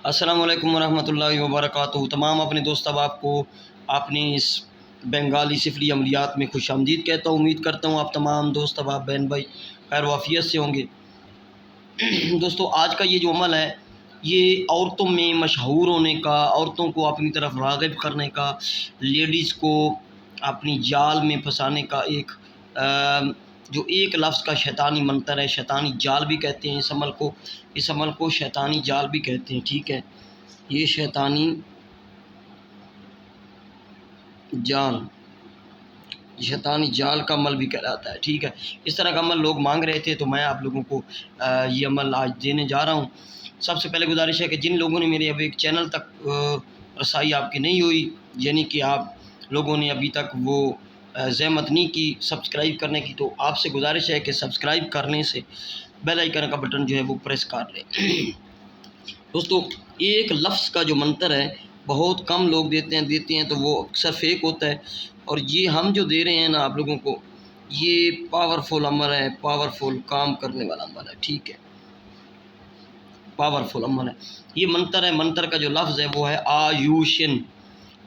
السلام علیکم ورحمۃ اللہ وبرکاتہ۔ تمام اپنے دوست احباب کو اپنی اس بنگالی سفلی عملیات میں خوش آمدید کہتا ہوں۔ امید کرتا ہوں آپ تمام دوست احباب بہن بھائی خیر وافیت سے ہوں گے۔ دوستو، آج کا یہ جو عمل ہے یہ عورتوں میں مشہور ہونے کا، عورتوں کو اپنی طرف راغب کرنے کا، لیڈیز کو اپنی جال میں پھنسانے کا ایک جو ایک لفظ کا شیطانی منتر ہے، شیطانی جال بھی کہتے ہیں اس عمل کو شیطانی جال بھی کہتے ہیں۔ ٹھیک ہے، یہ شیطانی جال کا عمل بھی کہلاتا ہے۔ ٹھیک ہے، اس طرح کا عمل لوگ مانگ رہے تھے تو میں آپ لوگوں کو یہ عمل آج دینے جا رہا ہوں۔ سب سے پہلے گزارش ہے کہ جن لوگوں نے میرے ابھی ایک چینل تک رسائی آپ کی نہیں ہوئی، یعنی کہ آپ لوگوں نے ابھی تک وہ زحمت نہیں کی سبسکرائب کرنے کی، تو آپ سے گزارش ہے کہ سبسکرائب کرنے سے بیل آئیکن کا بٹن جو ہے وہ پریس کر لیں۔ دوستو، ایک لفظ کا جو منتر ہے بہت کم لوگ دیتے ہیں تو وہ اکثر فیک ہوتا ہے، اور یہ ہم جو دے رہے ہیں نا آپ لوگوں کو، یہ پاورفل عمل ہے، پاورفل کام کرنے والا عمل ہے۔ ٹھیک ہے، پاورفل عمل ہے، یہ منتر ہے۔ منتر کا جو لفظ ہے وہ ہے آیوشن۔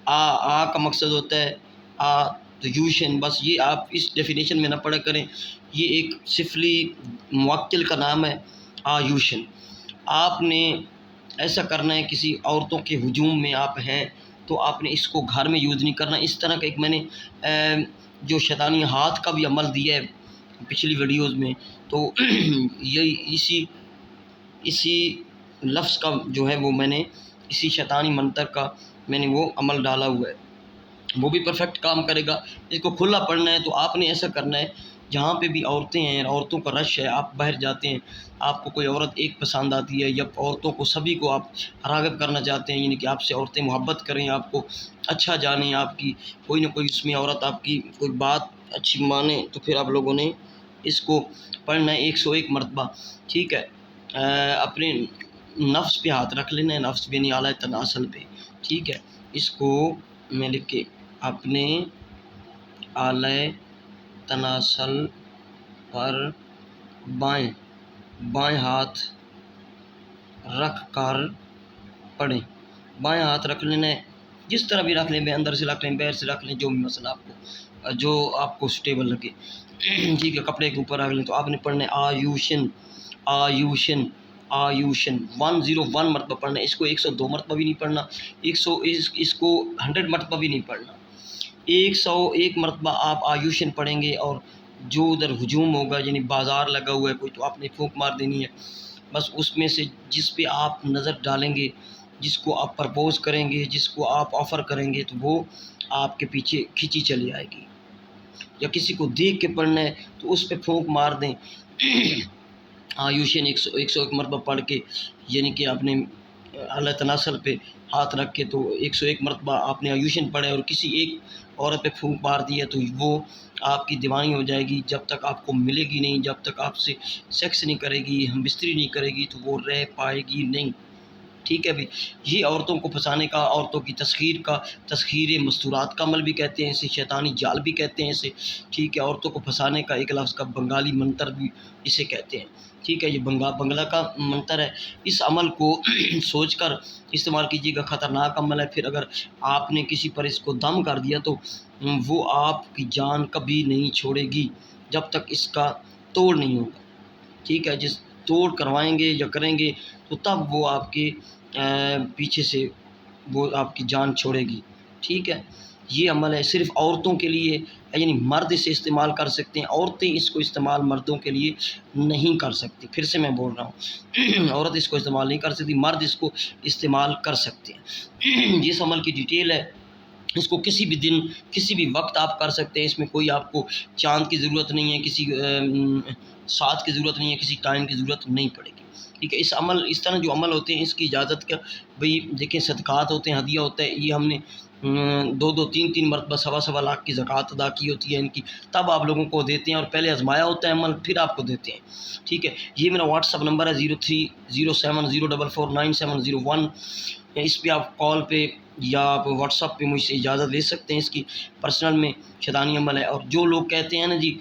آ کا مقصد ہوتا ہے تو یوشن، بس یہ آپ اس ڈیفینیشن میں نہ پڑھا کریں، یہ ایک سفلی موکل کا نام ہے آیوشن۔ آپ نے ایسا کرنا ہے، کسی عورتوں کے ہجوم میں آپ ہیں تو آپ نے اس کو گھر میں یوز نہیں کرنا۔ اس طرح کا ایک میں نے جو شیطانی ہاتھ کا بھی عمل دیا ہے پچھلی ویڈیوز میں، تو یہی اسی لفظ کا جو ہے وہ میں نے اسی شیطانی منتر کا میں نے وہ عمل ڈالا ہوا ہے، وہ بھی پرفیکٹ کام کرے گا۔ اس کو کھلا پڑھنا ہے تو آپ نے ایسا کرنا ہے، جہاں پہ بھی عورتیں ہیں، عورتوں کا رش ہے، آپ باہر جاتے ہیں، آپ کو کوئی عورت ایک پسند آتی ہے یا عورتوں کو سبھی کو آپ راغب کرنا چاہتے ہیں، یعنی کہ آپ سے عورتیں محبت کریں، آپ کو اچھا جانیں، آپ کی کوئی نہ کوئی اس میں عورت آپ کی کوئی بات اچھی مانے، تو پھر آپ لوگوں نے اس کو پڑھنا ہے 101 مرتبہ۔ ٹھیک ہے، اپنے نفس پہ ہاتھ رکھ لینا ہے، نفس یعنی اعلیٰ تناسل پہ۔ ٹھیک ہے، اس کو میں لکھ کے اپنے اعلیٰ تناسل پر بائیں ہاتھ رکھ کر پڑھیں۔ بائیں ہاتھ رکھ لینا ہے، جس طرح بھی رکھ لیں، اندر سے رکھ لیں، باہر سے رکھ لیں، جو بھی مسئلہ جو آپ کو سٹیبل لگے۔ ٹھیک ہے، کپڑے کے اوپر رکھ لیں، تو آپ نے پڑھنا ہے آیوشن آیوشن آیوشن 101 مرتبہ پڑھنا ہے۔ اس کو 102 مرتبہ بھی نہیں پڑھنا، اس کو 100 مرتبہ بھی نہیں پڑھنا، 101 مرتبہ آپ آیوشن پڑھیں گے، اور جو ادھر ہجوم ہوگا، یعنی بازار لگا ہوا ہے کوئی، تو آپ نے پھونک مار دینی ہے، بس اس میں سے جس پہ آپ نظر ڈالیں گے، جس کو آپ پرپوز کریں گے، جس کو آپ آفر کریں گے، تو وہ آپ کے پیچھے کھینچی چلی آئے گی۔ یا کسی کو دیکھ کے پڑھنا ہے تو اس پہ پھونک مار دیں، آیوشن 101 مرتبہ پڑھ کے، یعنی کہ آپ نے اعلیٰ تناسل پہ ہاتھ رکھ کے تو 101 مرتبہ آپ نے آیوشن پڑھے، اور کسی ایک عورت پہ پھونک مار دیا تو وہ آپ کی دیوانی ہو جائے گی، جب تک آپ کو ملے گی نہیں، جب تک آپ سے سیکس نہیں کرے گی، ہم بستری نہیں کرے گی، تو وہ رہ پائے گی نہیں۔ ٹھیک ہے بھائی، یہ عورتوں کو پھنسانے کا، عورتوں کی تسخیر مستورات کا عمل بھی کہتے ہیں اسے، شیطانی جال بھی کہتے ہیں اسے۔ ٹھیک ہے، عورتوں کو پھنسانے کا ایک لفظ کا بنگالی منتر بھی اسے کہتے ہیں۔ ٹھیک ہے، یہ بنگلہ کا منتر ہے۔ اس عمل کو سوچ کر استعمال کیجیے گا، خطرناک عمل ہے۔ پھر اگر آپ نے کسی پر اس کو دم کر دیا تو وہ آپ کی جان کبھی نہیں چھوڑے گی جب تک اس کا توڑ نہیں ہوگا۔ ٹھیک ہے، جس توڑ کروائیں گے یا کریں گے تو تب وہ آپ کے پیچھے سے وہ آپ کی جان چھوڑے گی۔ ٹھیک ہے، یہ عمل ہے صرف عورتوں کے لیے، یعنی مرد اسے استعمال کر سکتے ہیں، عورتیں اس کو استعمال مردوں کے لیے نہیں کر سکتی۔ پھر سے میں بول رہا ہوں، عورت اس کو استعمال نہیں کر سکتی، مرد اس کو استعمال کر سکتے ہیں۔ جس عمل کی ڈیٹیل ہے، اس کو کسی بھی دن کسی بھی وقت آپ کر سکتے ہیں، اس میں کوئی آپ کو چاند کی ضرورت نہیں ہے، کسی ساتھ کی ضرورت نہیں ہے، کسی ٹائم کی ضرورت نہیں پڑے گی۔ ٹھیک ہے، اس طرح جو عمل ہوتے ہیں اس کی اجازت کا بھئی دیکھیں، صدقات ہوتے ہیں، ہدیہ ہوتا ہے، یہ ہم نے 2-3 مرتبہ 1.25 لاکھ کی زکوٰۃ ادا کی ہوتی ہے ان کی، تب آپ لوگوں کو دیتے ہیں، اور پہلے آزمایا ہوتا ہے عمل، پھر آپ کو دیتے ہیں۔ ٹھیک ہے، یہ میرا واٹس ایپ نمبر ہے 0307049701، اس پہ آپ کال پہ یا آپ واٹس ایپ پہ مجھ سے اجازت لے سکتے ہیں، اس کی پرسنل میں شیطانی عمل ہے۔ اور جو لوگ کہتے ہیں نا جی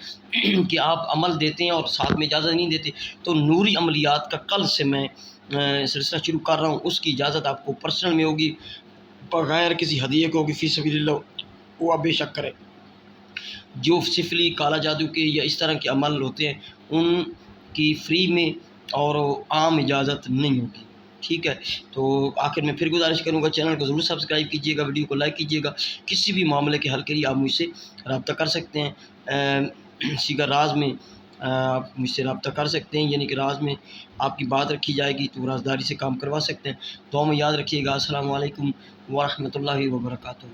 کہ آپ عمل دیتے ہیں اور ساتھ میں اجازت نہیں دیتے، تو نوری عملیات کا کل سے میں سلسلہ شروع کر رہا ہوں اس کی اجازت آپ کو پرسنل میں ہوگی، بغیر کسی ہدیے کو ہوگی، فی سبیل اللہ وہ آپ بے شک کریں۔ جو سفلی، کالا جادو کے یا اس طرح کے عمل ہوتے ہیں ان کی فری میں اور عام اجازت نہیں ہوگی، ٹھیک ہے۔ تو آخر میں پھر گزارش کروں گا چینل کو ضرور سبسکرائب کیجیے گا، ویڈیو کو لائک کیجیے گا۔ کسی بھی معاملے کے حل کے لیے آپ مجھ سے رابطہ کر سکتے ہیں، سیگا راز میں آپ مجھ سے رابطہ کر سکتے ہیں، یعنی کہ راز میں آپ کی بات رکھی جائے گی تو رازداری سے کام کروا سکتے ہیں۔ دعا میں یاد رکھیے گا۔ السلام علیکم ورحمۃ اللہ وبرکاتہ۔